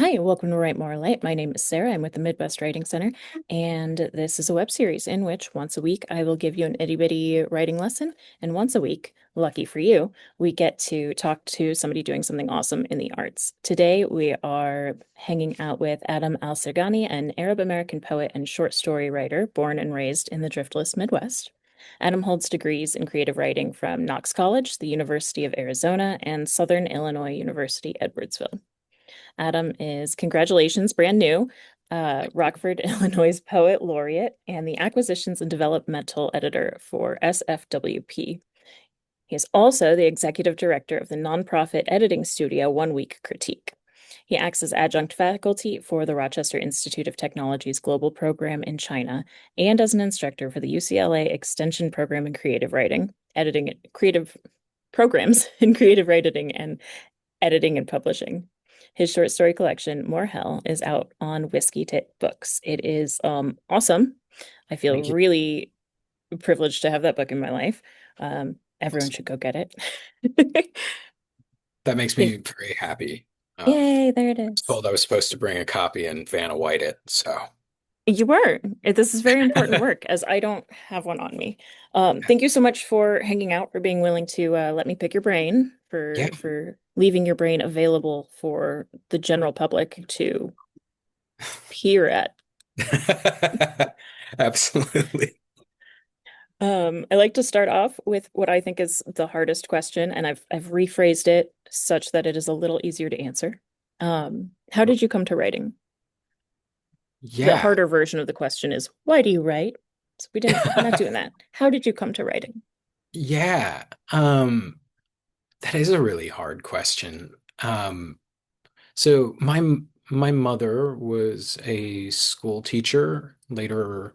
Hi, welcome to Write More Light. My name is Sarah. I'm with the Midwest Writing Center, and this is a web series in which once a week I will give you an itty bitty writing lesson, and once a week, lucky for you, we get to talk to somebody doing something awesome in the arts. Today we are hanging out with Adam al-Sirgany, an Arab American poet and short story writer born and raised in the Driftless Midwest. Adam holds degrees in creative writing from Knox College, the University of Arizona, and Southern Illinois University, Edwardsville. Adam is, congratulations, brand new, Rockford, Illinois poet laureate and the acquisitions and developmental editor for SFWP. He is also the executive director of the nonprofit editing studio One Week Critique. He acts as adjunct faculty for the Rochester Institute of Technology's global program in China and as an instructor for the UCLA Extension Program in Creative Writing, editing creative programs in creative writing and editing and publishing. His short story collection, More Hell, is out on Whiskey Tit Books. It is awesome. I feel Thank you. really privileged to have that book in my life. Everyone should go get it. That makes me Think, very happy. yay, there it I was is. told I was supposed to bring a copy and Vanna White it, so You were. This is very important work, as I don't have one on me. Thank you so much for hanging out, for being willing to let me pick your brain, yeah. for leaving your brain available for the general public to peer at. Absolutely. I like to start off with what I think is the hardest question, and I've rephrased it such that it is a little easier to answer. How did you come to writing? The Yeah. harder version of the question is, why do you write? So we're not doing that. How did you come to writing? Yeah. That is a really hard question. So my mother was a school teacher, later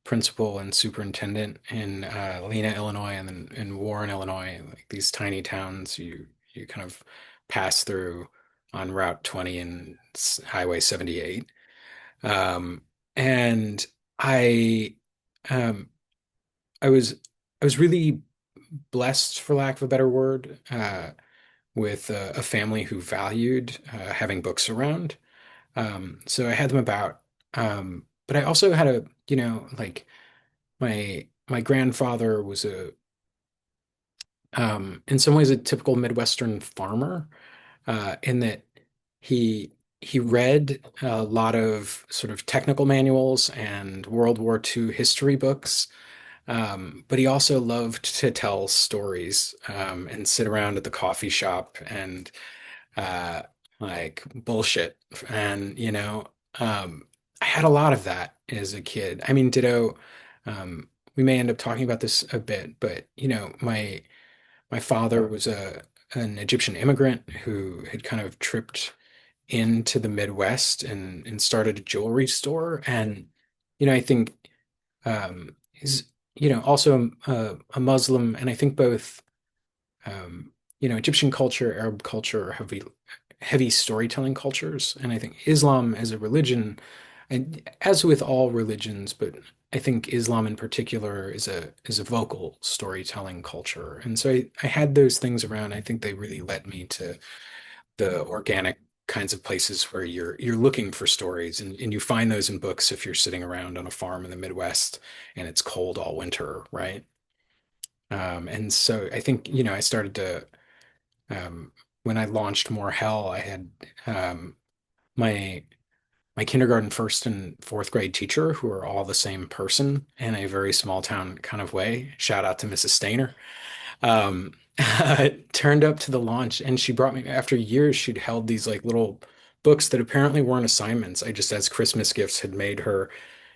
principal and superintendent in Lena, Illinois, and then in Warren, Illinois, like these tiny towns you kind of pass through on Route 20 and Highway 78. Um, and I um, I was I was really blessed, for lack of a better word, with a family who valued having books around. So I had them about. But I also had like my grandfather was in some ways a typical Midwestern farmer, in that he he read a lot of sort of technical manuals and World War II history books. But he also loved to tell stories, and sit around at the coffee shop and uh, like bullshit. And, I had a lot of that as a kid. I mean, ditto. We may end up talking about this a bit, but, my father was an Egyptian immigrant who had kind of tripped into the Midwest and started a jewelry store. And, I think he's, also a Muslim. And I think both, Egyptian culture, Arab culture, heavy storytelling cultures. And I think Islam as a religion, and as with all religions, but I think Islam in particular is a vocal storytelling culture. And so I had those things around. I think they really led me to the organic kinds of places where you're looking for stories, and you find those in books if you're sitting around on a farm in the Midwest and it's cold all winter, right? And so I think, I started to when I launched More Hell, I had my kindergarten first and fourth grade teacher who are all the same person in a very small town kind of way. Shout out to Mrs. Stainer. Um, turned up to the launch, and she brought me, after years she'd held these like little books that apparently weren't assignments. I just, as Christmas gifts, had made her,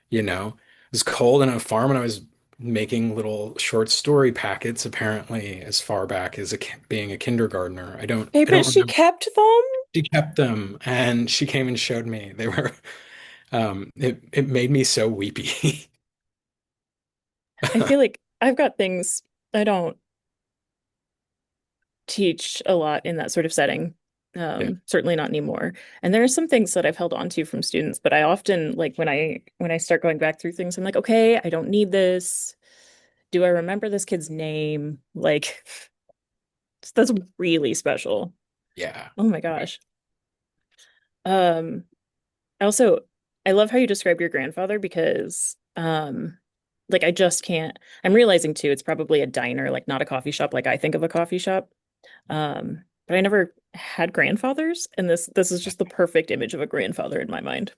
it was cold on a farm and I was making little short story packets apparently as far back as being a kindergartner. Hey, I but don't she remember. kept them? She kept them and she came and showed me. They were it made me so weepy. I feel like I've got things I don't teach a lot in that sort of setting. Yeah. Certainly not anymore. And there are some things that I've held on to from students, but I often like when I start going back through things, I'm like, okay, I don't need this. Do I remember this kid's name? Like, that's really special. Yeah. Oh my gosh. Um, I also I love how you describe your grandfather because like I just can't I'm realizing too it's probably a diner, like not a coffee shop like I think of a coffee shop. But I never had grandfathers, and this is just the perfect image of a grandfather in my mind.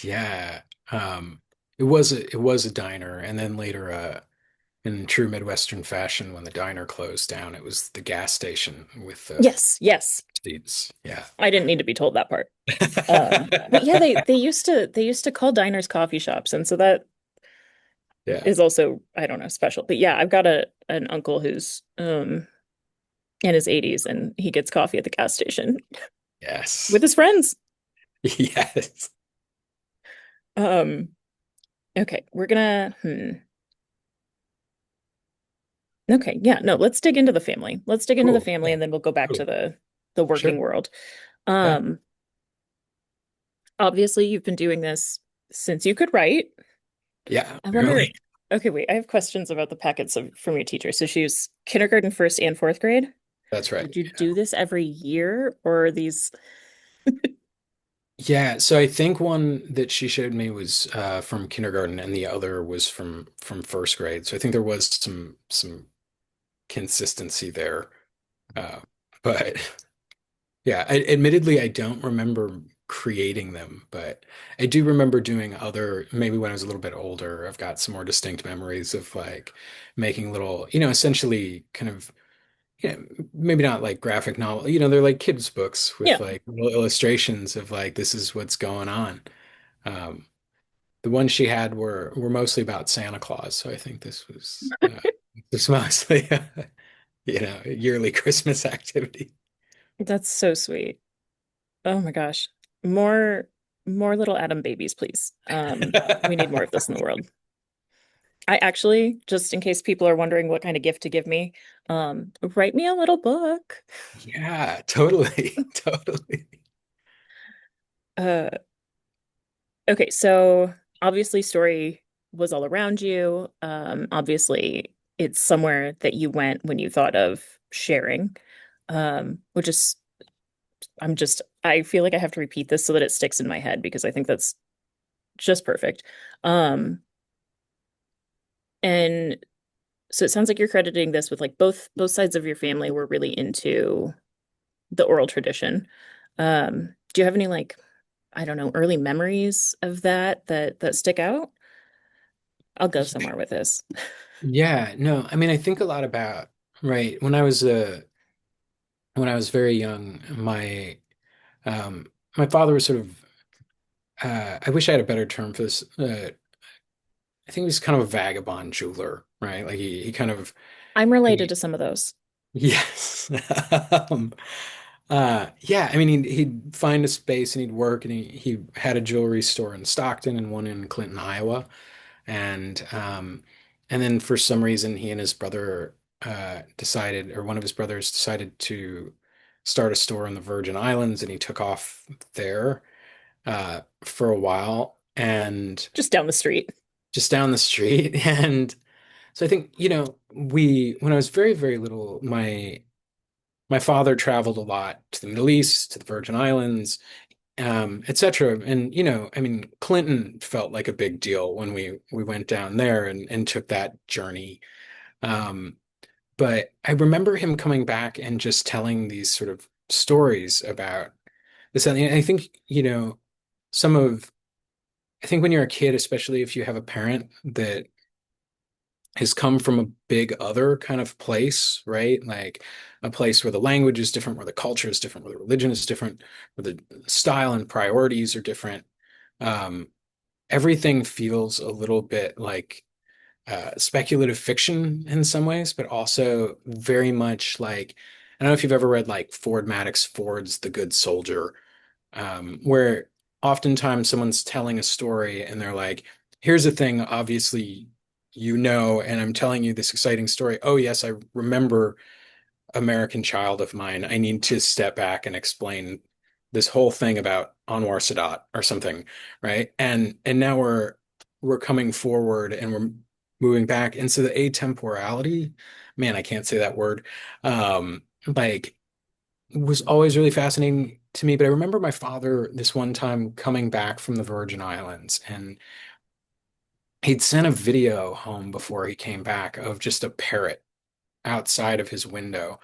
Yeah. Um, it was a diner, and then later, in true Midwestern fashion, when the diner closed down, it was the gas station with the Yes, yes. seats. Yeah. I didn't need to be told that part. But yeah, they used to call diners coffee shops, and so that Yeah. is also, I don't know, special. But yeah, I've got a an uncle who's in his 80s and he gets coffee at the gas station with Yes. his friends. Yes. Um, okay, we're gonna okay, yeah, no, let's dig into the family. Let's dig into the Cool. family Yeah. and then we'll go back to Totally. the working Sure. world. Yeah. Um, obviously you've been doing this since you could write. Yeah. I wonder, Really. okay, wait, I have questions about the packets from your teacher. So she was kindergarten, first, and fourth grade. That's right. Did you Yeah. do this every year or are these Yeah. So I think one that she showed me was from kindergarten, and the other was from first grade. So I think there was some consistency there. Uh, but yeah, admittedly, I don't remember creating them, but I do remember doing other, maybe when I was a little bit older, I've got some more distinct memories of like making little, essentially kind of, maybe not like graphic novel, they're like kids' books with yeah, like little illustrations of like, this is what's going on. Um, the ones she had were mostly about Santa Claus, so I think this mostly, a yearly Christmas activity. that's so sweet. Oh my gosh. More more little Adam babies, please. We need more of this in the world. I actually, just in case people are wondering what kind of gift to give me, write me a little book. Yeah, totally. Totally. Uh, okay, so obviously story was all around you. Obviously it's somewhere that you went when you thought of sharing. Which is I feel like I have to repeat this so that it sticks in my head because I think that's just perfect. Um, and so it sounds like you're crediting this with like both sides of your family were really into the oral tradition. Do you have any like, I don't know, early memories of that stick out? I'll go somewhere with this. Yeah, no, I mean, I think a lot about, right, when I was very young, my father was sort of, I wish I had a better term for this. I think he was kind of a vagabond jeweler, right? Like he kind of, I'm related he, to some of those. yes. Um, yeah, I mean, he'd find a space and he'd work, and he had a jewelry store in Stockton and one in Clinton, Iowa. And then for some reason he and his brother decided, or one of his brothers decided to start a store in the Virgin Islands, and he took off there for a while, and Just down the street. just down the street. And so I think, we when I was very, very little, my father traveled a lot to the Middle East, to the Virgin Islands, etc. And I mean, Clinton felt like a big deal when we went down there and took that journey. Um, but I remember him coming back and just telling these sort of stories about this. And I think, some of I think when you're a kid, especially if you have a parent that has come from a big other kind of place, right? Like a place where the language is different, where the culture is different, where the religion is different, where the style and priorities are different. Um, Everything feels a little bit like speculative fiction in some ways, but also very much like, I don't know if you've ever read like Ford Maddox Ford's The Good Soldier, where oftentimes someone's telling a story and they're like, here's the thing, obviously, and I'm telling you this exciting story. Oh, yes, I remember American Child of mine. I need to step back and explain this whole thing about Anwar Sadat or something, right? And now we're coming forward and we're moving back. And so the atemporality, man, I can't say that word. Like was always really fascinating to me, but I remember my father this one time coming back from the Virgin Islands, and he'd sent a video home before he came back of just a parrot outside of his window.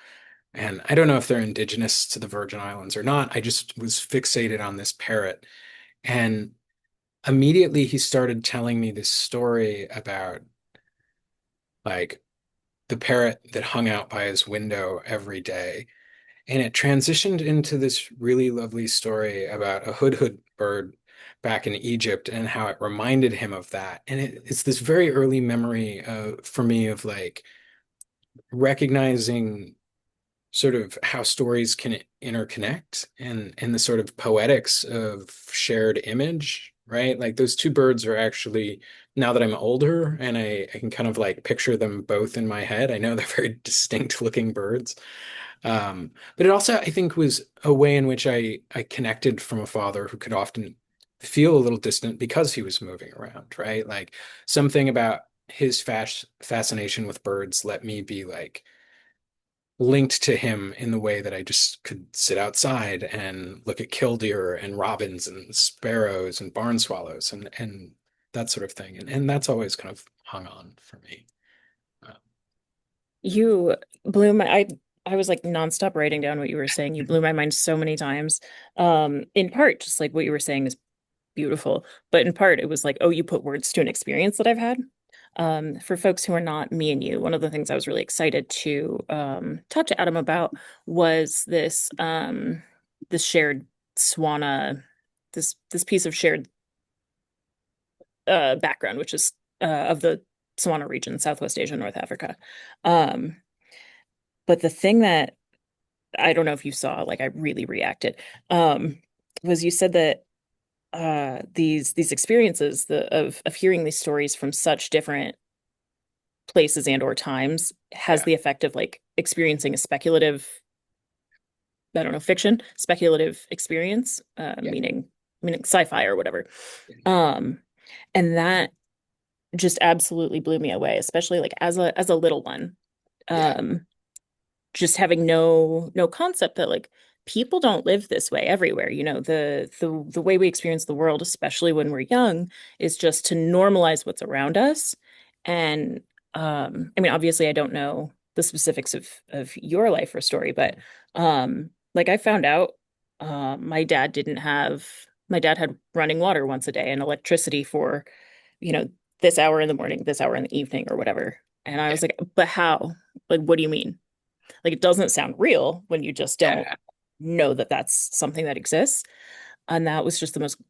And I don't know if they're indigenous to the Virgin Islands or not. I just was fixated on this parrot. And immediately he started telling me this story about like the parrot that hung out by his window every day. And it transitioned into this really lovely story about a hudhud bird back in Egypt and how it reminded him of that. And it's this very early memory for me of like recognizing sort of how stories can interconnect and the sort of poetics of shared image, right? Like those two birds are actually, now that I'm older and I can kind of like picture them both in my head, I know they're very distinct looking birds. But it also, I think, was a way in which I connected from a father who could often feel a little distant because he was moving around, right? Like something about his fascination with birds let me be like linked to him in the way that I just could sit outside and look at killdeer and robins and sparrows and barn swallows and that sort of thing. And that's always kind of hung on for me. Uh, You blew my I was like nonstop writing down what you were saying. You blew my mind so many times. In part, just like what you were saying is beautiful, but in part it was like, oh, you put words to an experience that I've had. For folks who are not me and you, one of the things I was really excited to talk to Adam about was this shared Swana, this piece of shared background, which is of the Swana region, Southwest Asia, North Africa. Um, but the thing that I don't know if you saw, like I really reacted, um, was you said that these experiences of hearing these stories from such different places and or times has yeah, the effect of like experiencing a speculative, I don't know, fiction, speculative experience, yeah, meaning sci-fi or whatever. Um, and that just absolutely blew me away, especially like as a little one. yeah, Um, just having no concept that like people don't live this way everywhere. You know, the way we experience the world, especially when we're young, is just to normalize what's around us. And I mean, obviously I don't know the specifics of your life or story, but like I found out my dad had running water once a day and electricity for, you know, this hour in the morning, this hour in the evening or whatever. And I yeah, was like, but how? Like, what do you mean? Like it doesn't sound real when you just don't yeah. know that that's something that exists. And that was just the most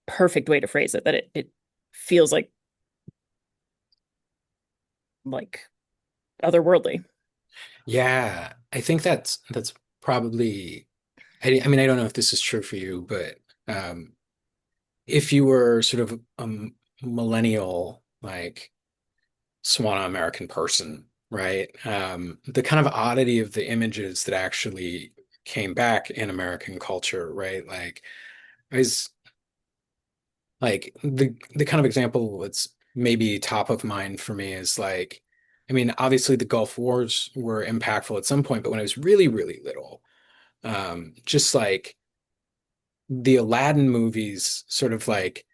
perfect way to phrase it, that it feels like otherworldly. Yeah, I think that's probably. I mean, I don't know if this is true for you, but if you were sort of a millennial, like Swana American person, right? The kind of oddity of the images that actually came back in American culture, right? Like, is like the kind of example that's maybe top of mind for me is like, I mean, obviously the Gulf Wars were impactful at some point, but when I was really, really little, just like the Aladdin movies sort of like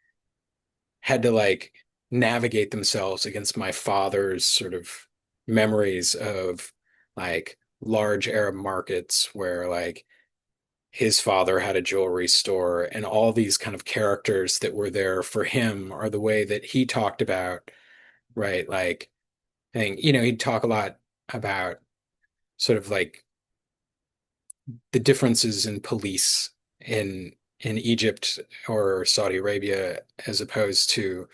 had to like navigate themselves against my father's sort of memories of like large Arab markets where like his father had a jewelry store and all these kind of characters that were there for him are the way that he talked about, right? Like, I think, he'd talk a lot about sort of like the differences in police in Egypt or Saudi Arabia as opposed to,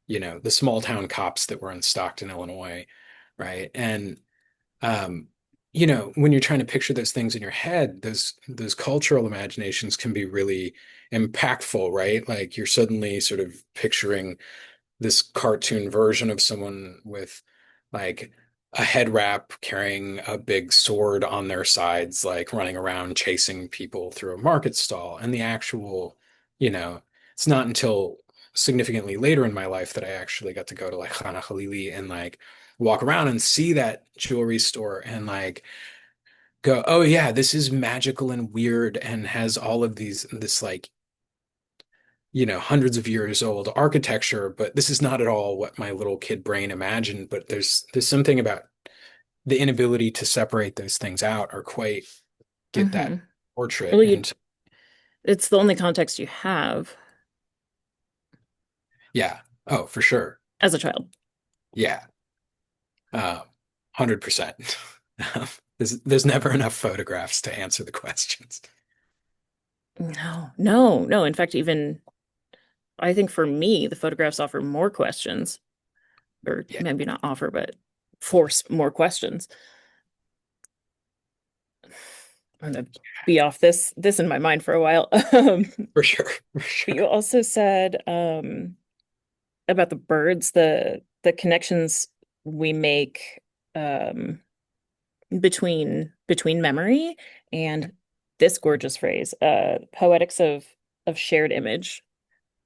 the small town cops that were in Stockton, Illinois, right? And when you're trying to picture those things in your head, those cultural imaginations can be really impactful, right? Like you're suddenly sort of picturing this cartoon version of someone with like a head wrap carrying a big sword on their sides, like running around chasing people through a market stall. And the actual, you know, it's not until significantly later in my life that I actually got to go to like Khana Khalili and like walk around and see that jewelry store and like go, oh yeah, this is magical and weird and has all of this like, hundreds of years old architecture, but this is not at all what my little kid brain imagined. But there's something about the inability to separate those things out or quite get that Hmm. portrait. Well, And it's the only context you have yeah, oh, for sure. as a child. Yeah, 100%. There's never enough photographs to answer the questions. No, no, no. In fact, even I think for me, the photographs offer more questions, or Yeah, maybe not offer, but force more questions. I'm gonna be off this in my mind for a while. for sure, for But sure. you also said about the birds, the connections we make um, between memory and this gorgeous phrase, poetics of shared image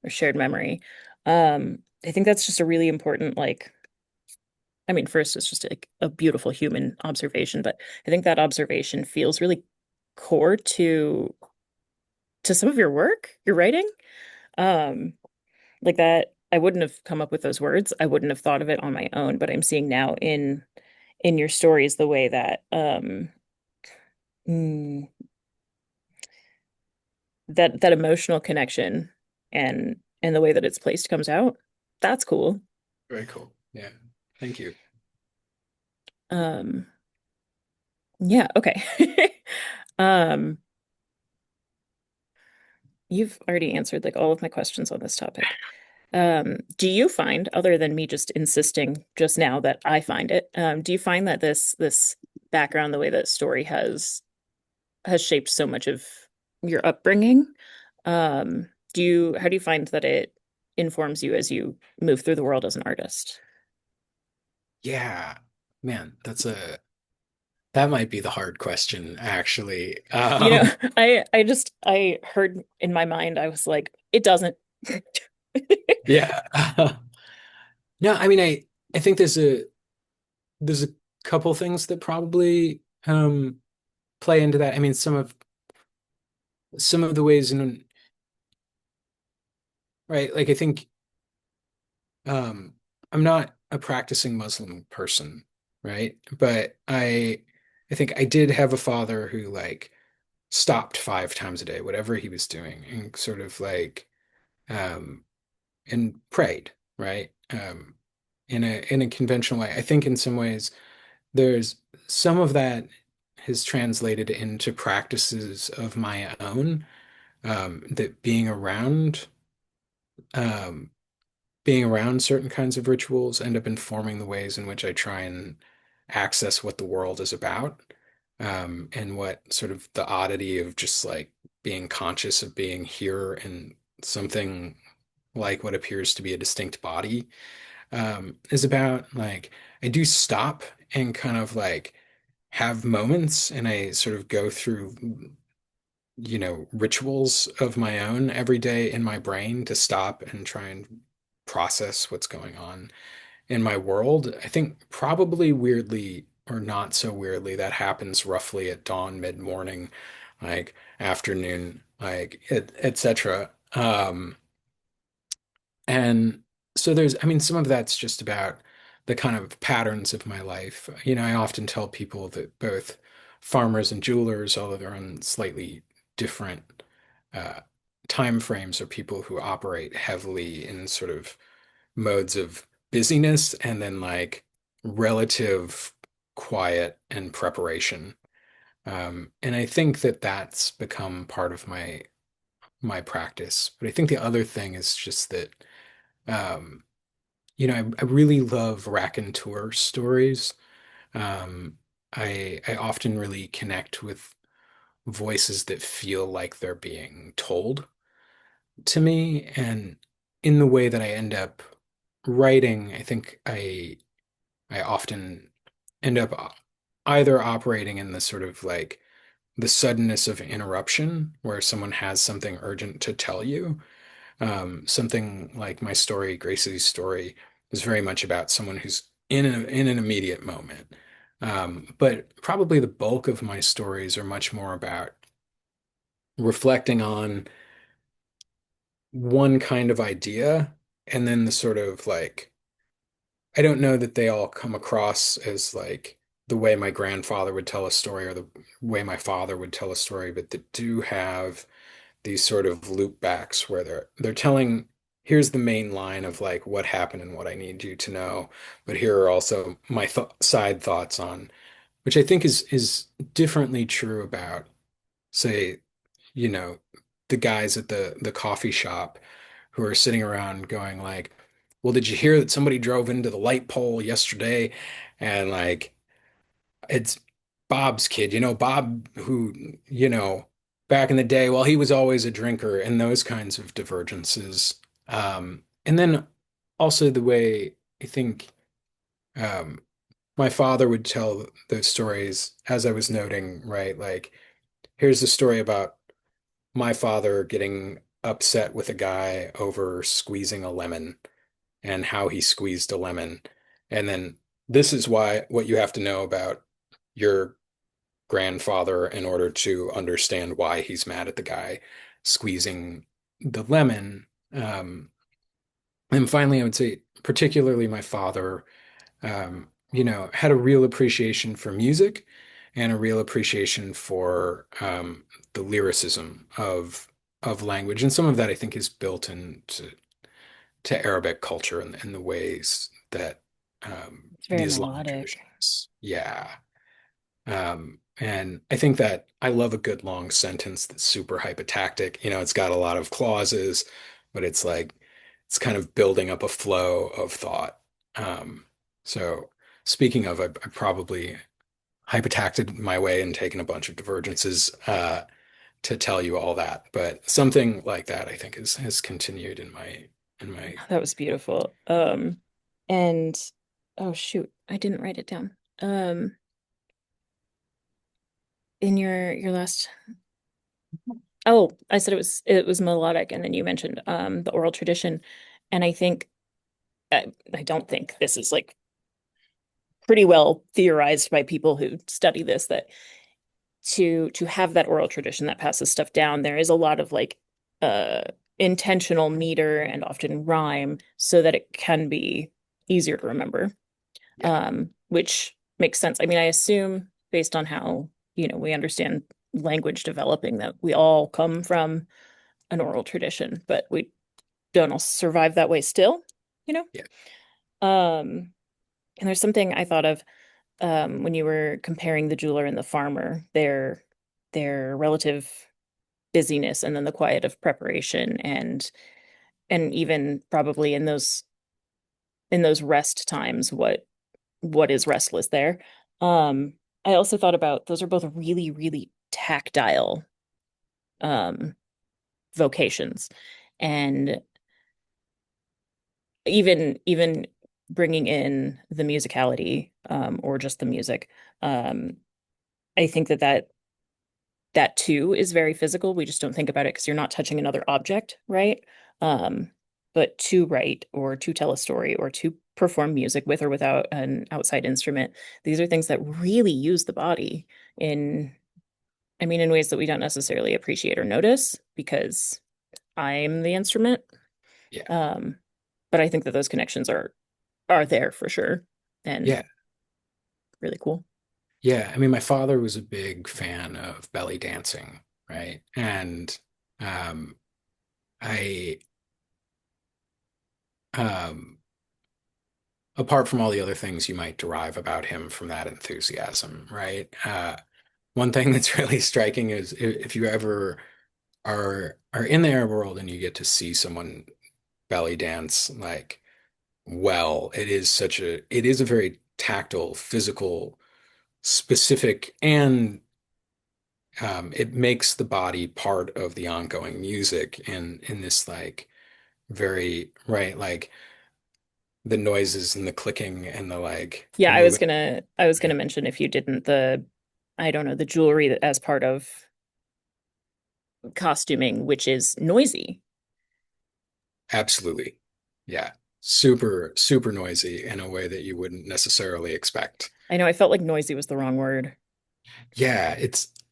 or shared memory. I think that's just a really important, like, I mean, first it's just a beautiful human observation, but I think that observation feels really core to some of your work, your writing. Um, like that, I wouldn't have come up with those words. I wouldn't have thought of it on my own, but I'm seeing now in your stories the way that mm, that emotional connection and the way that it's placed comes out. That's cool. Very cool. Yeah, thank you. Um, yeah, okay. Um, you've already answered like all of my questions on this topic. Do you find, other than me just insisting just now that I find it, do you find that this background, the way that story has shaped so much of your upbringing? How do you find that it informs you as you move through the world as an artist? Yeah, man, that might be the hard question, actually. You know, I heard in my mind, I was like, it doesn't. Yeah. No, I mean, I think there's a couple things that probably play into that. I mean, some of the ways in, right, like I think um I'm not a practicing Muslim person, right? But I think I did have a father who like stopped 5 times a day, whatever he was doing, and sort of like um and prayed, right? In a conventional way. I think in some ways there's some of that has translated into practices of my own, that um, being around certain kinds of rituals end up informing the ways in which I try and access what the world is about, and what sort of the oddity of just like being conscious of being here in something like what appears to be a distinct body, is about. Like, I do stop and kind of like have moments, and I sort of go through, rituals of my own every day in my brain to stop and try and process what's going on in my world. I think probably weirdly or not so weirdly, that happens roughly at dawn, mid-morning, like afternoon, like etc. And so I mean, some of that's just about the kind of patterns of my life. I often tell people that both farmers and jewelers, although they're on slightly different uh, time frames, are people who operate heavily in sort of modes of busyness and then like relative quiet and preparation. And I think that that's become part of my practice. But I think the other thing is just that um, I really love raconteur stories. Um, I often really connect with voices that feel like they're being told to me, and in the way that I end up writing, I think I often end up either operating in the sort of like the suddenness of interruption, where someone has something urgent to tell you. Something like my story, Gracie's story, is very much about someone who's in an immediate moment. But probably the bulk of my stories are much more about reflecting on one kind of idea and then the sort of like, I don't know that they all come across as like the way my grandfather would tell a story or the way my father would tell a story, but they do have these sort of loop backs where they're telling, here's the main line of like what happened and what I need you to know, but here are also my th side thoughts on, which I think is differently true about, say, you know, the guys at the coffee shop who are sitting around going like, well, did you hear that somebody drove into the light pole yesterday? And like, it's Bob's kid, Bob who, back in the day, well, he was always a drinker and those kinds of divergences. And then also the way I think um, my father would tell those stories, as I was noting, right? Like, here's the story about my father getting upset with a guy over squeezing a lemon and how he squeezed a lemon. And then this is why what you have to know about your grandfather in order to understand why he's mad at the guy squeezing the lemon. And finally, I would say, particularly my father, had a real appreciation for music and a real appreciation for the lyricism of language. And some of that I think is built into to Arabic culture and the ways that It's the very Islamic melodic. tradition is. Yeah. And I think that I love a good long sentence that's super hypotactic. It's got a lot of clauses, but it's like it's kind of building up a flow of thought. Um, so speaking of, I probably hypotacted my way and taken a bunch of divergences to tell you all that. But something like that, I think, has continued in my That was beautiful. And oh shoot, I didn't write it down. In your last, oh, I said it was melodic, and then you mentioned the oral tradition, and I don't think this is like pretty well theorized by people who study this that to have that oral tradition that passes stuff down, there is a lot of like uh intentional meter and often rhyme so that it can be easier to remember. yeah Which makes sense. I mean, I assume based on how, we understand language developing that we all come from an oral tradition, but we don't all survive that way still, you know? yeah And there's something I thought of when you were comparing the jeweler and the farmer, their relative busyness and then the quiet of preparation and even probably in those rest times, what is restless there. Um, I also thought about those are both really, really tactile um vocations. And even bringing in the musicality or just the music, um, I think that too is very physical. We just don't think about it because you're not touching another object, right? Um, but to write or to tell a story or to perform music with or without an outside instrument, these are things that really use the body in, I mean, in ways that we don't necessarily appreciate or notice because I'm the instrument. yeah Um, but I think that those connections are there for sure and yeah really cool. Yeah, I mean, my father was a big fan of belly dancing, right? And um, I, um, apart from all the other things you might derive about him from that enthusiasm, right? One thing that's really striking is if you ever are in the Arab world and you get to see someone belly dance, like, well, it is a very tactile, physical, specific, and it makes the body part of the ongoing music in this like very right like the noises and the clicking and the like the Yeah, moving. I was gonna Right? mention if you didn't I don't know, the jewelry that as part of costuming, which is noisy. Absolutely. Yeah. Super, super noisy in a way that you wouldn't necessarily expect. I know I felt like noisy was the wrong word. Yeah,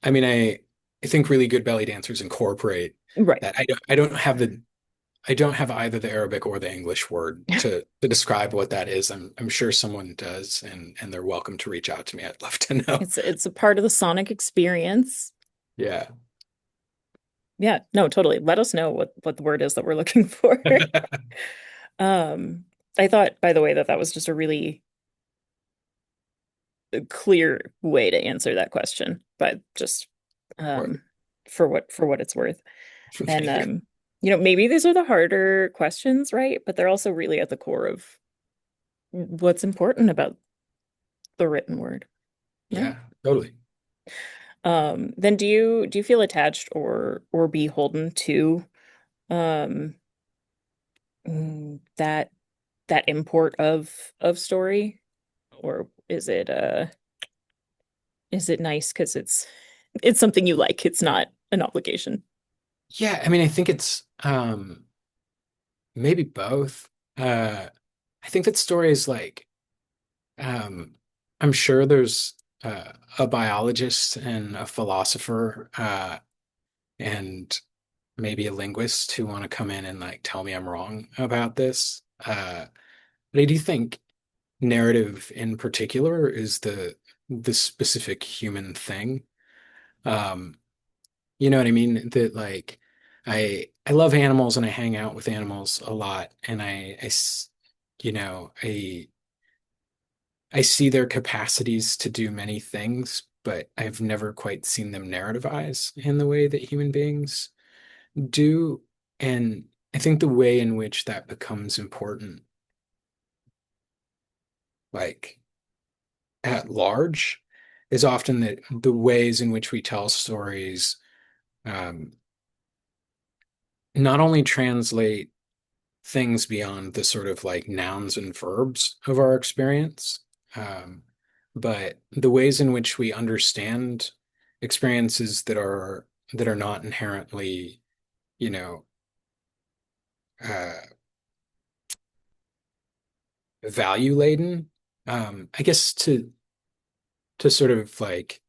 I mean, I think really good belly dancers incorporate Right. that. I don't have either the Arabic or the English word to describe what that is. I'm sure someone does, and they're welcome to reach out to me. I'd love to know. It's a part of the sonic experience. Yeah. Yeah, no, totally. Let us know what the word is that we're looking for. Um, I thought, by the way, that that was just a really clear way to answer that question, but just What? um for what it's worth. And Thank you. maybe these are the harder questions, right? But they're also really at the core of what's important about the written word. No? Yeah, totally. Then do you feel attached or beholden to um that that import of story? Or is it nice because it's something you like, it's not an obligation? Yeah, I mean, I think it's maybe both. Uh, I think that story is like um, I'm sure there's a biologist and a philosopher and maybe a linguist who want to come in and like tell me I'm wrong about this. But I do think narrative in particular is the specific human thing. Um, you know what I mean? That like I love animals and I hang out with animals a lot, and you know, I see their capacities to do many things, but I've never quite seen them narrativize in the way that human beings do. And I think the way in which that becomes important, like at large, is often that the ways in which we tell stories um, not only translate things beyond the sort of like nouns and verbs of our experience, um, but the ways in which we understand experiences that are not inherently, you know, uh, value laden. I guess to sort of like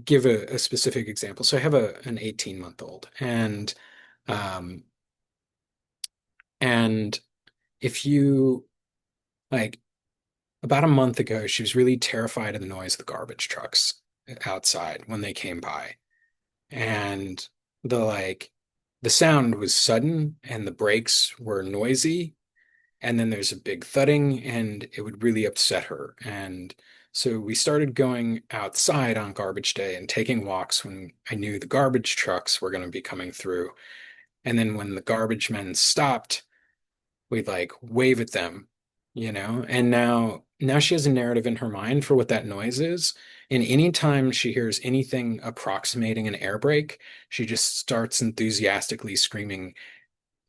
give a specific example. So I have an 18-month-old, um, and if you like about a month ago, she was really terrified of the noise of the garbage trucks outside when they came by. And the like the sound was sudden and the brakes were noisy. And then there's a big thudding and it would really upset her. And so we started going outside on garbage day and taking walks when I knew the garbage trucks were going to be coming through. And then when the garbage men stopped, we'd like wave at them, you know? And now she has a narrative in her mind for what that noise is. And anytime she hears anything approximating an air brake, she just starts enthusiastically screaming,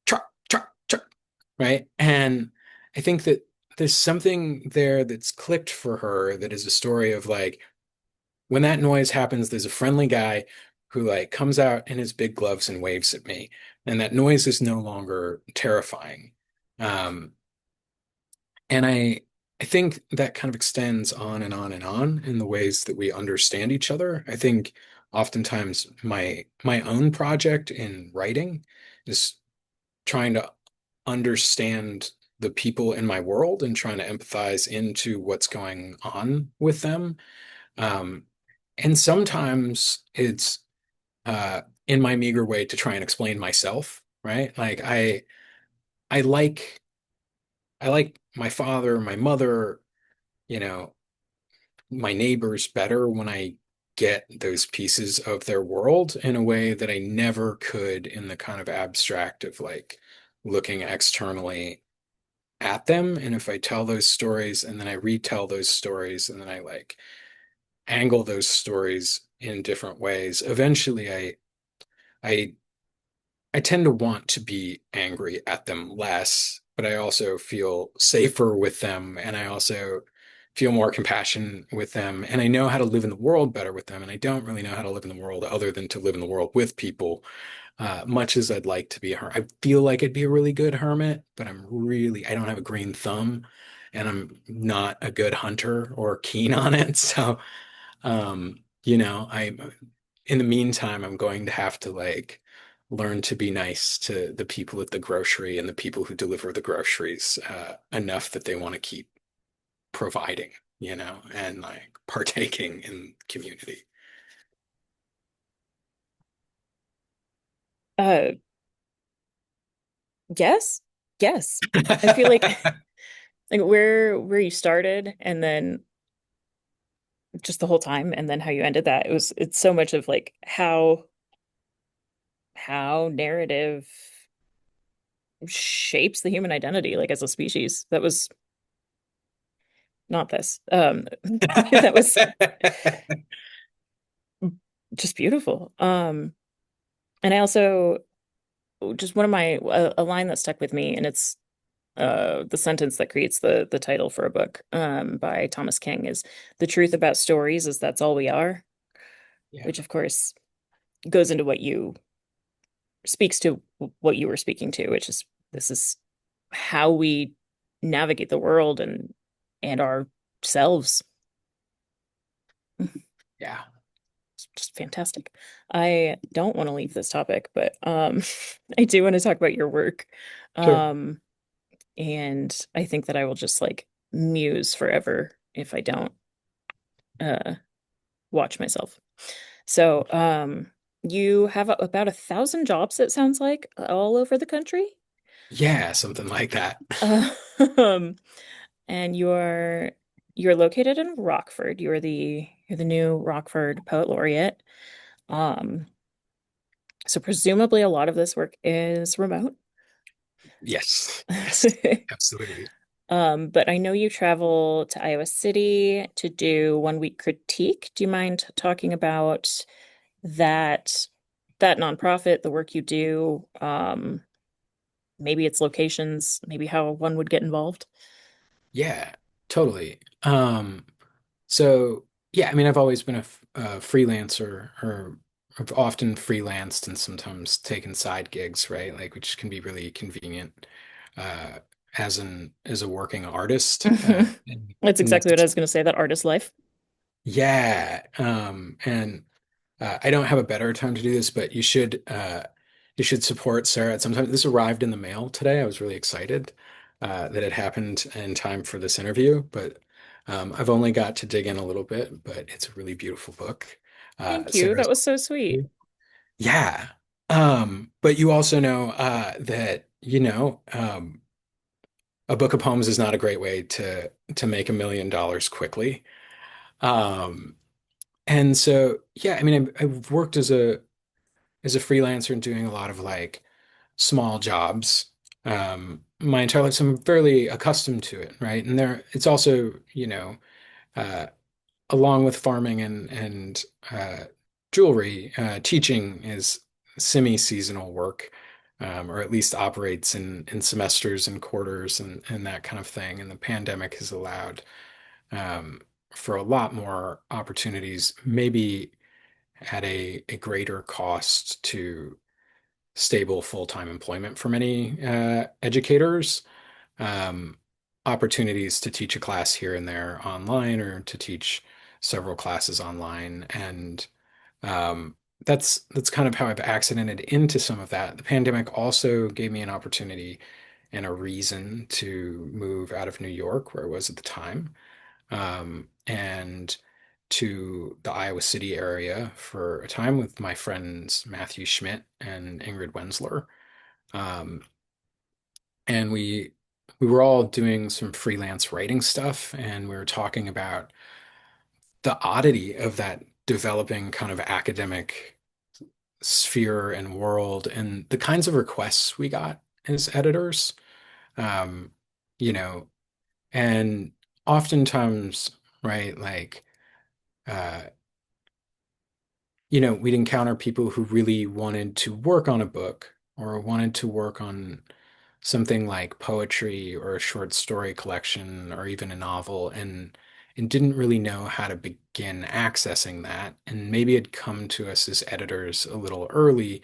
truck, truck, truck, right? And I think that there's something there that's clicked for her that is a story of like, when that noise happens, there's a friendly guy who like comes out in his big gloves and waves at me. And that noise is no longer terrifying. Um, and I think that kind of extends on and on and on in the ways that we understand each other. I think oftentimes my own project in writing is trying to understand the people in my world and trying to empathize into what's going on with them. Um, and sometimes it's in my meager way to try and explain myself, right? Like I like I like my father, my mother, you know, my neighbors better when I get those pieces of their world in a way that I never could in the kind of abstract of like looking externally at them. And if I tell those stories and then I retell those stories and then I like angle those stories in different ways, eventually I I tend to want to be angry at them less, but I also feel safer with them and I also feel more compassion with them and I know how to live in the world better with them and I don't really know how to live in the world other than to live in the world with people. Much as I'd like to be a hermit. I feel like I'd be a really good hermit, but I don't have a green thumb. and I'm not a good hunter or keen on it. So, I in the meantime, I'm going to have to like learn to be nice to the people at the grocery and the people who deliver the groceries enough that they want to keep providing, and like partaking in community. Uh, yes, yes. I feel like like where you started and then just the whole time and then how you ended that. It's so much of like how narrative shapes the human identity, like as a species. That was not this. That was just beautiful. And I also just one of my a line that stuck with me, and it's the sentence that creates the title for a book by Thomas King is the truth about stories is that's all we are, Yeah. which of course goes into what you speaks to what you were speaking to, which is this is how we navigate the world and ourselves. Yeah. It's just fantastic. I don't want to leave this topic, but I do want to talk about your work. Sure. Um and I think that I will just like muse forever if I don't uh watch myself. So, you have about 1,000 jobs, it sounds like, all over the country. Yeah, something like that. Um, and you're located in Rockford. You're the new Rockford Poet Laureate. Um, so presumably a lot of this work is remote. Yes. Yes. Absolutely. But I know you travel to Iowa City to do 1 week critique. Do you mind talking about that that nonprofit, the work you do, maybe its locations, maybe how one would get involved? Yeah, totally. So yeah, I mean, I've always been a freelancer, or I've often freelanced and sometimes taken side gigs, right? Like, which can be really convenient uh, as a working artist. That's In exactly what I this, was going to say, that artist life. yeah, and I don't have a better time to do this, but you should support Sarah at some time. This arrived in the mail today. I was really excited that it happened in time for this interview, but I've only got to dig in a little bit, but it's a really beautiful book. Thank you. That Sarah's, was so sweet. yeah. But you also know that, a book of poems is not a great way to make $1 million quickly. Um, and so, yeah, I mean, I've worked as a freelancer and doing a lot of like small jobs my entire life, so I'm fairly accustomed to it, right? And it's also, uh, along with farming and jewelry, teaching is semi-seasonal work, or at least operates in semesters and quarters and that kind of thing. And the pandemic has allowed um, for a lot more opportunities, maybe at a greater cost to stable full-time employment for many educators, um, opportunities to teach a class here and there online or to teach several classes online. And um, that's kind of how I've accidented into some of that. The pandemic also gave me an opportunity and a reason to move out of New York, where I was at the time, and to the Iowa City area for a time with my friends Matthew Schmidt and Ingrid Wensler. Um, and we were all doing some freelance writing stuff, and we were talking about the oddity of that developing kind of academic sphere and world and the kinds of requests we got as editors. Um, you know, and oftentimes, right, like uh, we'd encounter people who really wanted to work on a book or wanted to work on something like poetry or a short story collection or even a novel and didn't really know how to begin accessing that. And maybe had come to us as editors a little early,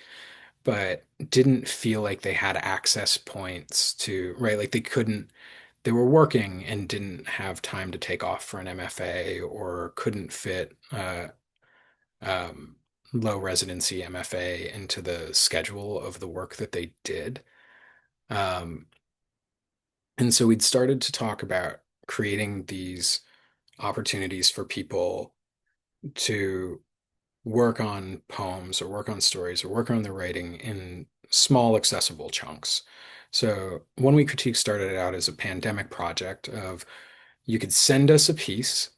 but didn't feel like they had access points to, right? Like they couldn't they were working and didn't have time to take off for an MFA or couldn't fit um, low residency MFA into the schedule of the work that they did. Um, and so we'd started to talk about creating these opportunities for people to work on poems or work on stories or work on their writing in small, accessible chunks. So One Week Critique started out as a pandemic project of you could send us a piece,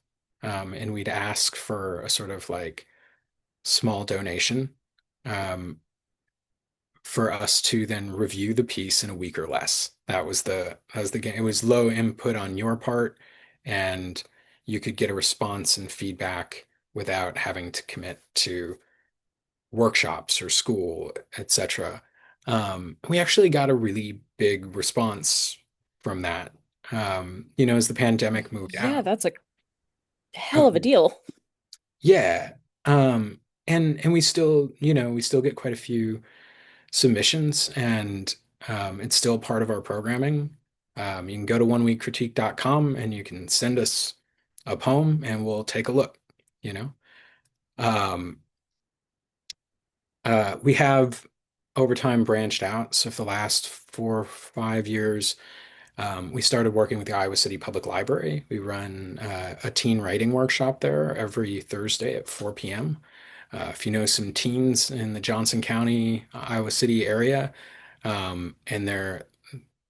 and we'd ask for a sort of like small donation, um, for us to then review the piece in a week or less. That was the game. It was low input on your part, and you could get a response and feedback without having to commit to workshops or school, etc. We actually got a really big response from that. As the pandemic moved Yeah, out. that's a hell Oh, of a deal. yeah. And we still get quite a few submissions, and it's still part of our programming. You can go to oneweekcritique.com and you can send us a poem and we'll take a look, you know. Um, we have over time branched out. So for the last 4 or 5 years, we started working with the Iowa City Public Library. We run a teen writing workshop there every Thursday at 4 p.m. If you know some teens in the Johnson County, Iowa City area, and they're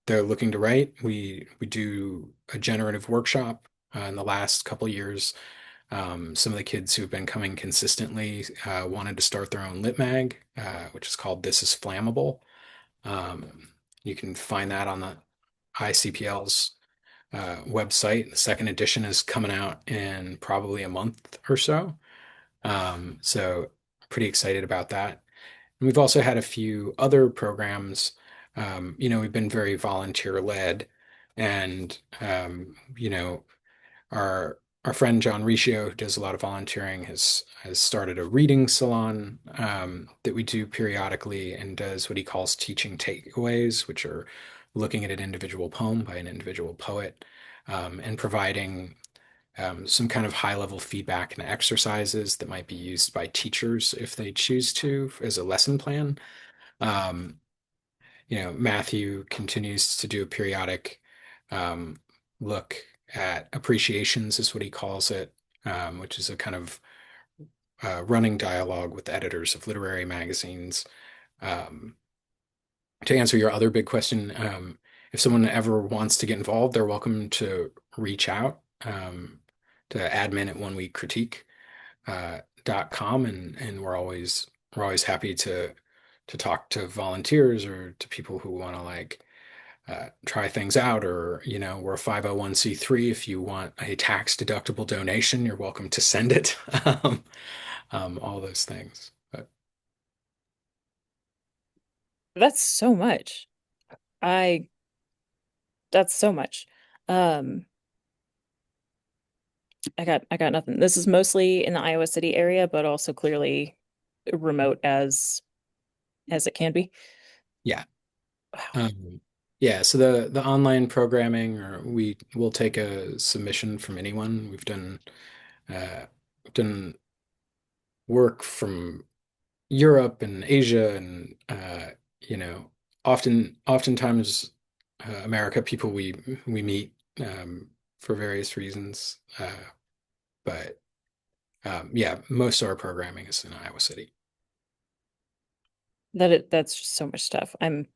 looking to write, we do a generative workshop. In the last couple of years, some of the kids who've been coming consistently wanted to start their own lit mag, which is called This is Flammable. You can find that on the ICPL's website. The second edition is coming out in probably a month or so. So pretty excited about that. And we've also had a few other programs. We've been very volunteer led, and our friend John Riccio, who does a lot of volunteering, has started a reading salon that we do periodically, and does what he calls teaching takeaways, which are looking at an individual poem by an individual poet, and providing some kind of high level feedback and exercises that might be used by teachers if they choose to as a lesson plan. Um, Matthew continues to do a periodic um, look at appreciations, is what he calls it, which is a kind of running dialogue with editors of literary magazines. Um, to answer your other big question, if someone ever wants to get involved, they're welcome to reach out to admin at oneweekcritique.com, and we're always happy to talk to volunteers or to people who want to like try things out, or we're a 501(c)(3). If you want a tax deductible donation, you're welcome to send it. All those things. But That's so much. I that's so much. Um, I got nothing. This is mostly in the Iowa City area, but also clearly remote as it can be. yeah. Wow. Yeah, so the online programming, or we will take a submission from anyone. We've done work from Europe and Asia, and you know, oftentimes America, people we meet for various reasons. But yeah, most of our programming is in Iowa City. That's just so much stuff. I'm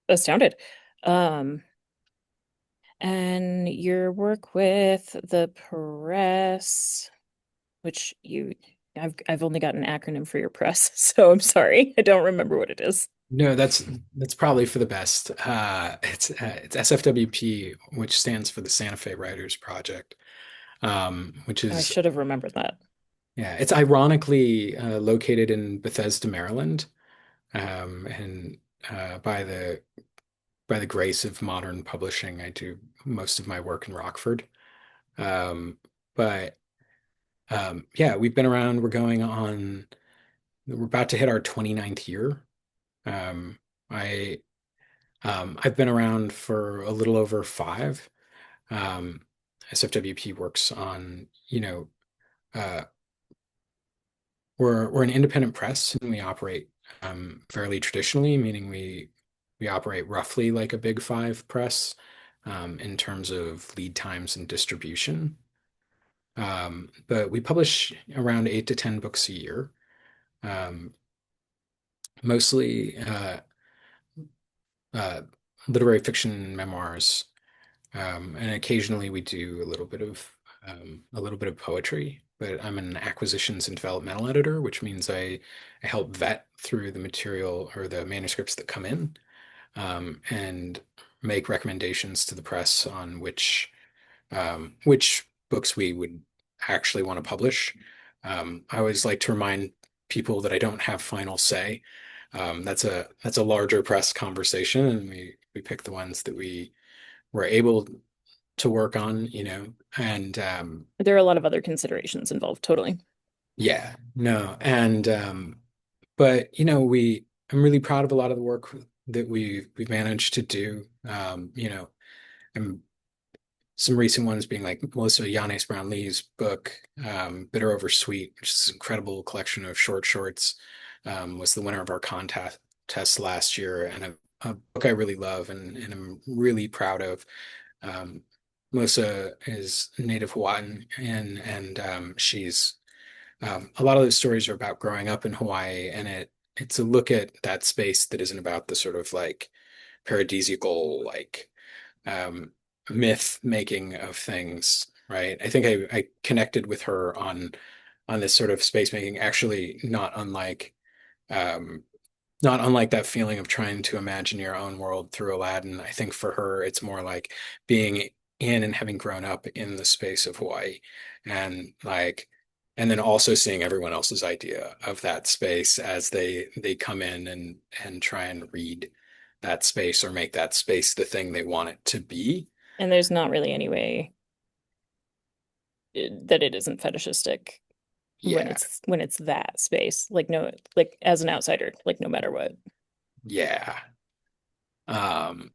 astounded. Um, and your work with the press, which I've only got an acronym for your press, so I'm sorry. I don't remember what it is. No, that's probably for the best. It's SFWP, which stands for the Santa Fe Writers Project, which I is, should have remembered that. yeah, it's ironically located in Bethesda, Maryland, and by the grace of modern publishing, I do most of my work in Rockford. Um, but yeah, we've been around. We're about to hit our 29th year. Um, I I've been around for a little over five. Um, SFWP works on, uh, we're an independent press and we operate fairly traditionally, meaning we operate roughly like a big five press in terms of lead times and distribution. But we publish around 8 to 10 books a year, um, mostly uh, literary fiction memoirs. And occasionally we do a little bit of poetry, but I'm an acquisitions and developmental editor, which means I help vet through the material or the manuscripts that come in, and make recommendations to the press on which books we would actually want to publish. I always like to remind people that I don't have final say. That's a larger press conversation, and we pick the ones that we were able to work on, and There are a lot of other considerations involved, totally. yeah, no, and but we I'm really proud of a lot of the work that we've managed to do. And some recent ones being like Melissa Yanes Brown Lee's book, Bitter Over Sweet, which is an incredible collection of short shorts, was the winner of our contest last year, and a book I really love and I'm really proud of. Um, Melissa is native Hawaiian, and she's a lot of those stories are about growing up in Hawaii, and it's a look at that space that isn't about the sort of like paradisiacal like um, myth making of things, right? I think I connected with her on this sort of space making, actually um, not unlike that feeling of trying to imagine your own world through Aladdin. I think for her, it's more like being in and having grown up in the space of Hawaii and like, and then also seeing everyone else's idea of that space as they come in and try and read that space or make that space the thing they want it to be. And there's not really any way that it isn't fetishistic Yeah, when it's that space. Like no, like as an outsider, like no matter what. yeah. Um,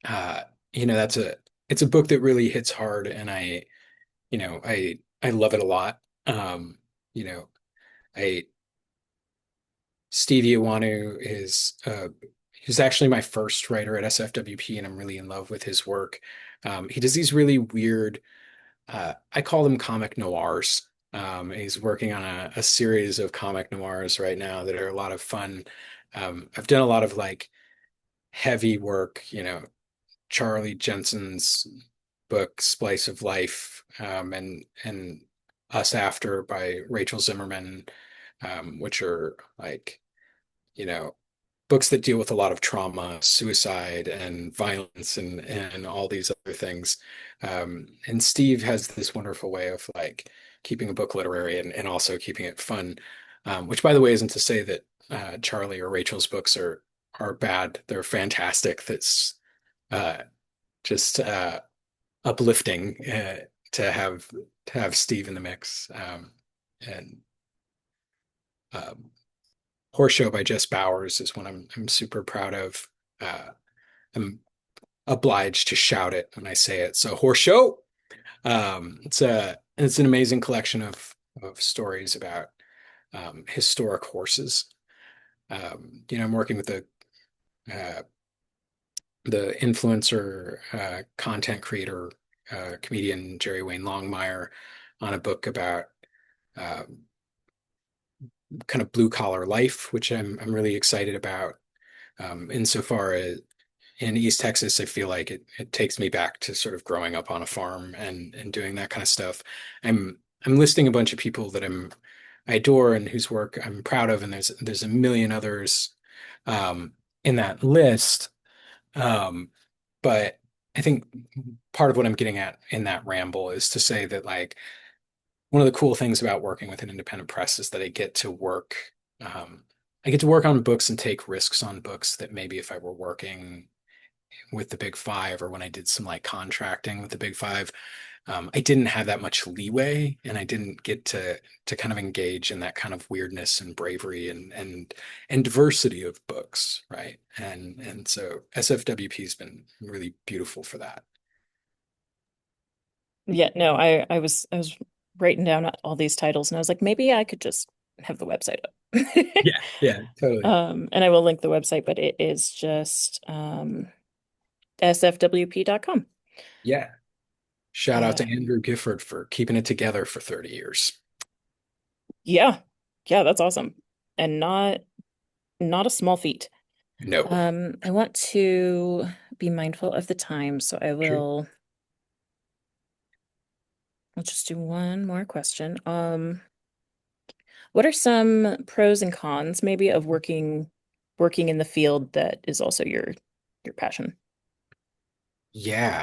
uh, that's it's a book that really hits hard, and I love it a lot. You know, I Steve Iwanu is he's actually my first writer at SFWP, and I'm really in love with his work. He does these really weird, I call them comic noirs. He's working on a series of comic noirs right now that are a lot of fun. I've done a lot of like heavy work, Charlie Jensen's book Splice of Life, and Us After by Rachel Zimmerman, which are like, you know, books that deal with a lot of trauma, suicide, and violence, and all these other things. And Steve has this wonderful way of like keeping a book literary and also keeping it fun. Which, by the way, isn't to say that Charlie or Rachel's books are bad. They're fantastic. That's uh, just uplifting to have Steve in the mix. And um, Horse Show by Jess Bowers is one I'm super proud of. I'm obliged to shout it when I say it. So Horse Show. It's an amazing collection of stories about historic horses. I'm working with uh, the influencer, content creator, comedian Jerry Wayne Longmire on a book about uh, kind of blue collar life, which I'm really excited about. Insofar as in East Texas, I feel like it takes me back to sort of growing up on a farm and doing that kind of stuff. I'm listing a bunch of people that I adore and whose work I'm proud of, and there's a million others um, in that list. Um, but I think part of what I'm getting at in that ramble is to say that like one of the cool things about working with an independent press is that um, I get to work on books and take risks on books that maybe if I were working with the big five or when I did some like contracting with the big five, I didn't have that much leeway, and I didn't get to kind of engage in that kind of weirdness and bravery and diversity of books, right? And so SFWP has been really beautiful for that. Yeah, no, I was writing down all these titles and I was like, maybe I could just have the website up. Yeah, yeah, totally. And I will link the website, but it is just sfwp.com. Yeah. Shout out to Um, Andrew Gifford for keeping it together for 30 years. yeah. Yeah, that's awesome. And not a small feat. No. I want to be mindful of the time, so Sure. I'll just do one more question. What are some pros and cons maybe of working in the field that is also your passion?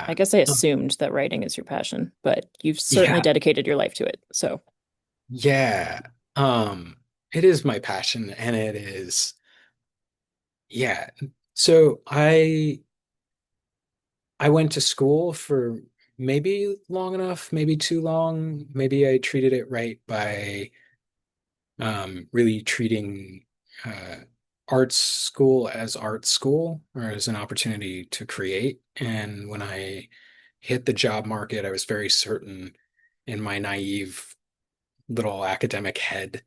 I Yeah. guess I Um, assumed that writing is your passion, but you've certainly yeah. dedicated your life to it. So, Yeah. Um, it is my passion and it is, yeah. So I went to school for maybe long enough, maybe too long. Maybe I treated it right by really treating uh, arts school as art school or as an opportunity to create. And when I hit the job market, I was very certain in my naive little academic head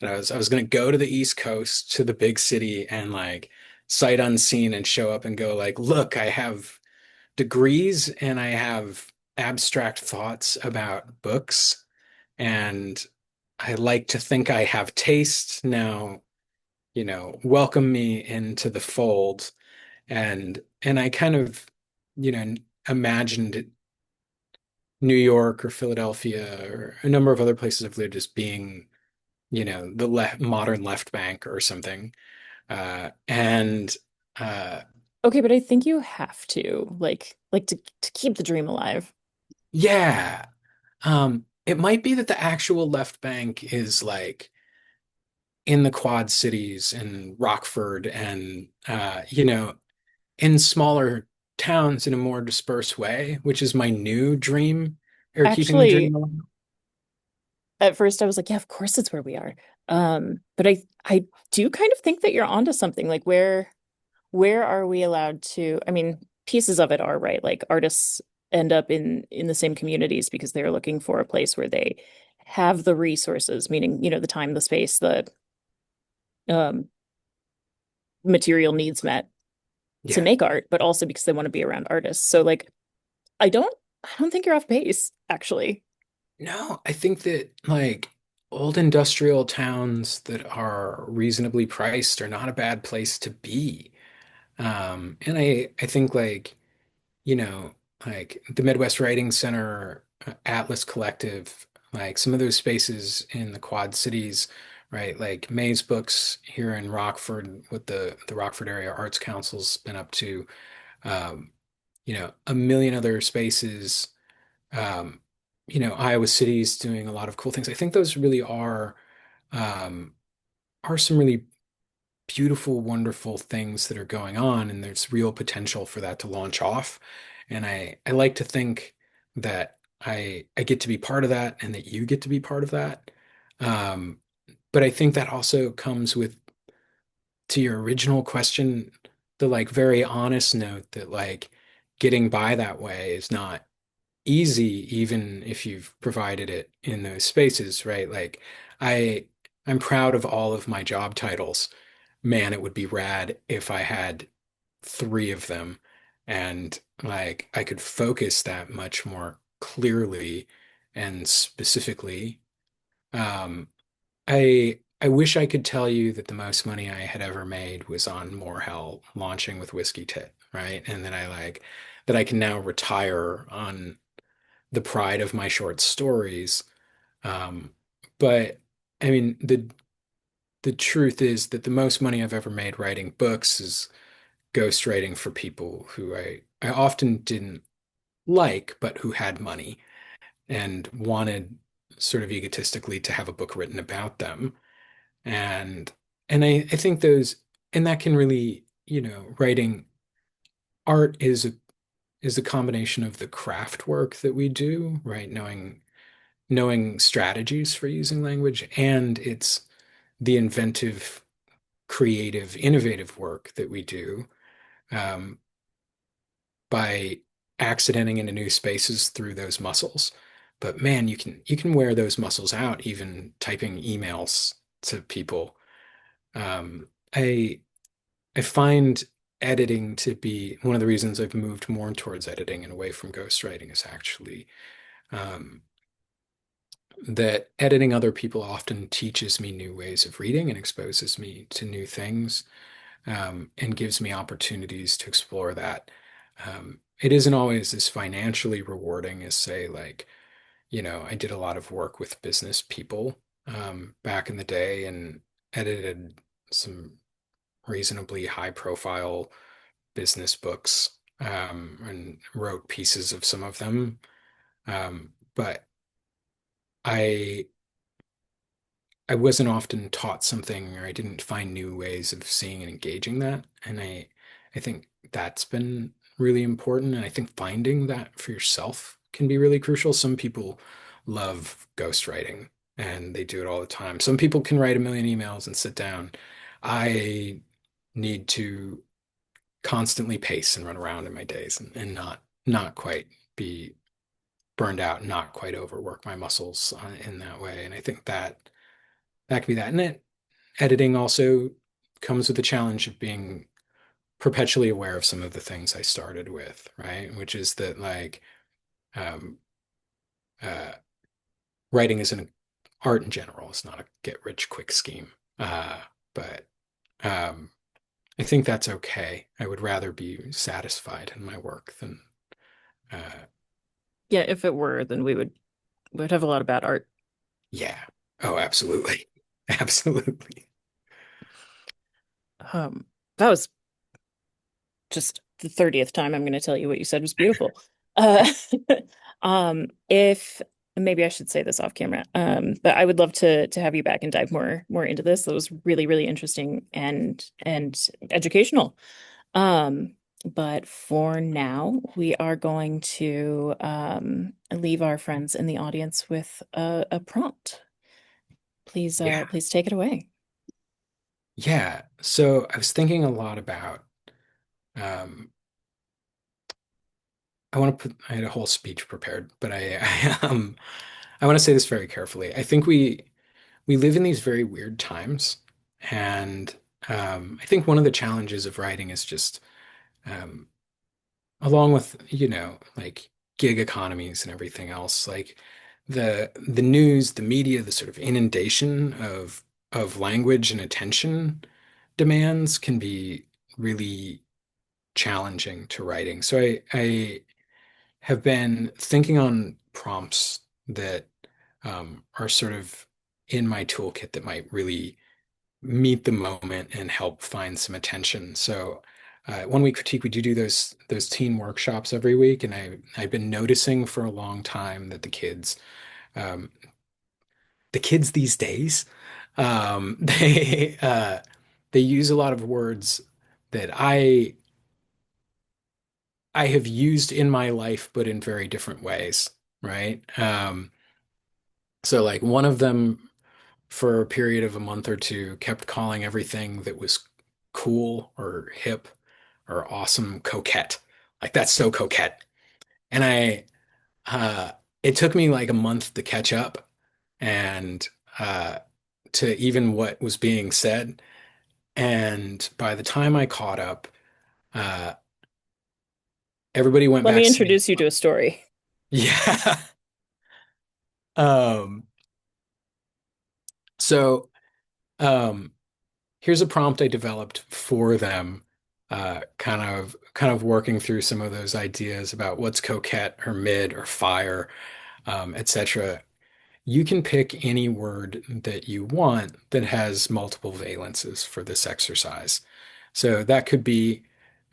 that I was going to go to the East Coast to the big city and like sight unseen and show up and go like, look, I have degrees and I have abstract thoughts about books and I like to think I have taste. Now, welcome me into the fold. And I kind of, imagined New York or Philadelphia or a number of other places I've lived as being, the modern left bank or something. And uh, okay, but I think you have to like to keep the dream alive. yeah, it might be that the actual left bank is like in the Quad Cities and Rockford and in smaller towns in a more dispersed way, which is my new dream or keeping the dream Actually, alive. at first I was like, yeah, of course it's where we are. But I do kind of think that you're onto something. Like where are we allowed to, I mean, pieces of it are right. Like artists end up in the same communities because they're looking for a place where they have the resources, meaning, the time, the space, the um material needs met to Yeah. make art, but also because they want to be around artists. So like I don't think you're off base, actually. No, I think that like old industrial towns that are reasonably priced are not a bad place to be. And I think you know, like the Midwest Writing Center, Atlas Collective, like some of those spaces in the Quad Cities, right? Like May's Books here in Rockford, with the Rockford Area Arts Council's been up to, um, a million other spaces. Um, Iowa City's doing a lot of cool things. I think those really um, are some really beautiful, wonderful things that are going on, and there's real potential for that to launch off. And I like to think that I get to be part of that and that you get to be part of that. Um, but I think that also comes with, to your original question, the like very honest note that like getting by that way is not easy, even if you've provided it in those spaces, right? Like I I'm proud of all of my job titles. Man, it would be rad if I had three of them and like I could focus that much more clearly and specifically. Um, I wish I could tell you that the most money I had ever made was on More Hell launching with Whiskey Tit, right? And then I like that I can now retire on the pride of my short stories. Um, but I mean, the truth is that the most money I've ever made writing books is ghostwriting for people who I often didn't like, but who had money and wanted sort of egotistically to have a book written about them. And I think those and that can really, writing art is a combination of the craft work that we do, right? Knowing strategies for using language, and it's the inventive, creative, innovative work that we do um, by accidenting into new spaces through those muscles. But man, you can wear those muscles out even typing emails to people. Um, I I find editing to be one of the reasons I've moved more towards editing and away from ghostwriting is actually um, that editing other people often teaches me new ways of reading and exposes me to new things and gives me opportunities to explore that. It isn't always as financially rewarding as, say, like, I did a lot of work with business people back in the day and edited some reasonably high profile business books and wrote pieces of some of them. But I I wasn't often taught something or I didn't find new ways of seeing and engaging that. And I think that's been really important. And I think finding that for yourself can be really crucial. Some people love ghostwriting and they do it all the time. Some people can write a million emails and sit down. I need to constantly pace and run around in my days and not quite be burned out, not quite overwork my muscles in that way. And I think that could be that. And then editing also comes with the challenge of being perpetually aware of some of the things I started with, right? Which is that like um, uh, writing is an art in general. It's not a get rich quick scheme. But um, I think that's okay. I would rather be satisfied in my work than uh, Yeah, if it were, then we would have a lot of bad art. yeah. Oh, absolutely. Absolutely. Um, that was just the 30th time I'm going to tell you what you said was beautiful. Uh, if maybe I should say this off camera, but I would love to have you back and dive more into this. That was really, really interesting and educational. But for now, we are going to leave our friends in the audience with a prompt. Yeah. Please take it away. Yeah. So I was thinking a lot about um, I had a whole speech prepared, but I want to say this very carefully. I think we live in these very weird times, and I think one of the challenges of writing is just um, along with, like gig economies and everything else, like the news, the media, the sort of inundation of language and attention demands can be really challenging to writing. So I have been thinking on prompts that are sort of in my toolkit that might really meet the moment and help find some attention. So, one week critique, we do those teen workshops every week, and I've been noticing for a long time that um, the kids these days, they use a lot of words that I have used in my life, but in very different ways, right? So like one of them for a period of a month or two kept calling everything that was cool or hip or awesome coquette. Like that's so coquette. And uh, it took me like a month to catch up and uh, to even what was being said. And by the time I caught up, uh, everybody went Let back me saying, introduce you to a story. yeah. Um, so um, here's a prompt I developed for them, kind of working through some of those ideas about what's coquette or mid or fire, etc. You can pick any word that you want that has multiple valences for this exercise. So that could be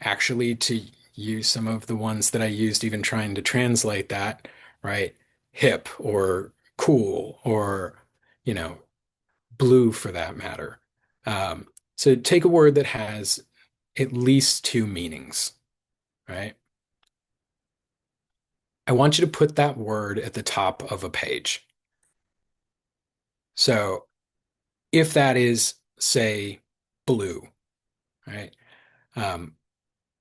actually to use some of the ones that I used even trying to translate that, right? Hip or cool or, you know, blue for that matter. Um, so take a word that has at least two meanings, right? I want you to put that word at the top of a page. So if that is, say, blue, right? Um,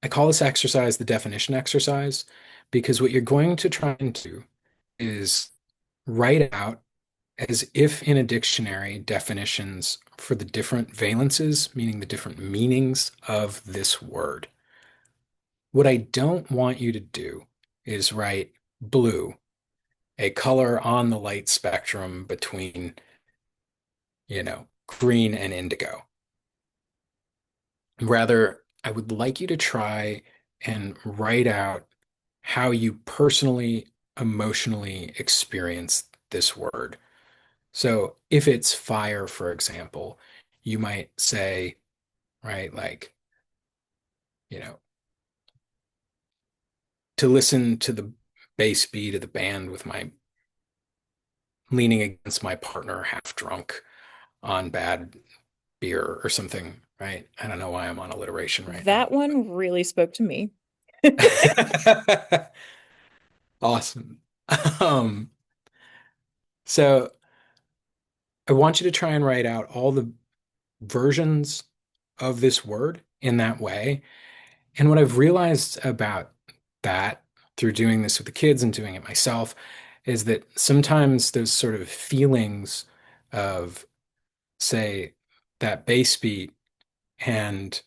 I call this exercise the definition exercise because what you're going to try and do is write out as if in a dictionary definitions for the different valences, meaning the different meanings of this word. What I don't want you to do is write blue, a color on the light spectrum between, green and indigo. Rather, I would like you to try and write out how you personally, emotionally experience this word. So if it's fire, for example, you might say, right, like, you know, to listen to the bass beat of the band with my leaning against my partner half drunk on bad beer or something, right? I don't know why I'm on alliteration right now. That one really spoke to me. Awesome. Um, so I want you to try and write out all the versions of this word in that way. And what I've realized about that through doing this with the kids and doing it myself is that sometimes those sort of feelings of, say, that bass beat and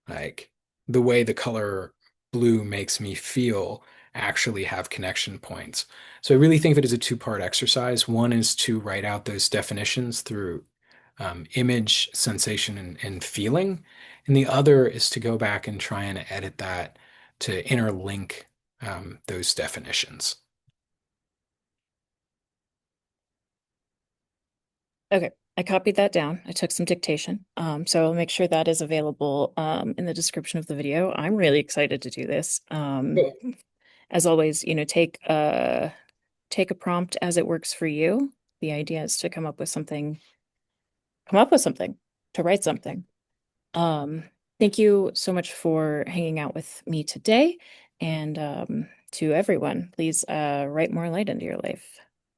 like the way the color blue makes me feel actually have connection points. So I really think of it as a two-part exercise. One is to write out those definitions through image, sensation, and feeling. And the other is to go back and try and edit that to interlink those definitions. Okay, I copied that down. I took some dictation. So I'll make sure that is available in the description of the video. I'm really excited to do this. Cool. As always, take a prompt as it works for you. The idea is to come up with something, to write something. Um, Thank you so much for hanging out with me today. And to everyone, please write more light into your life.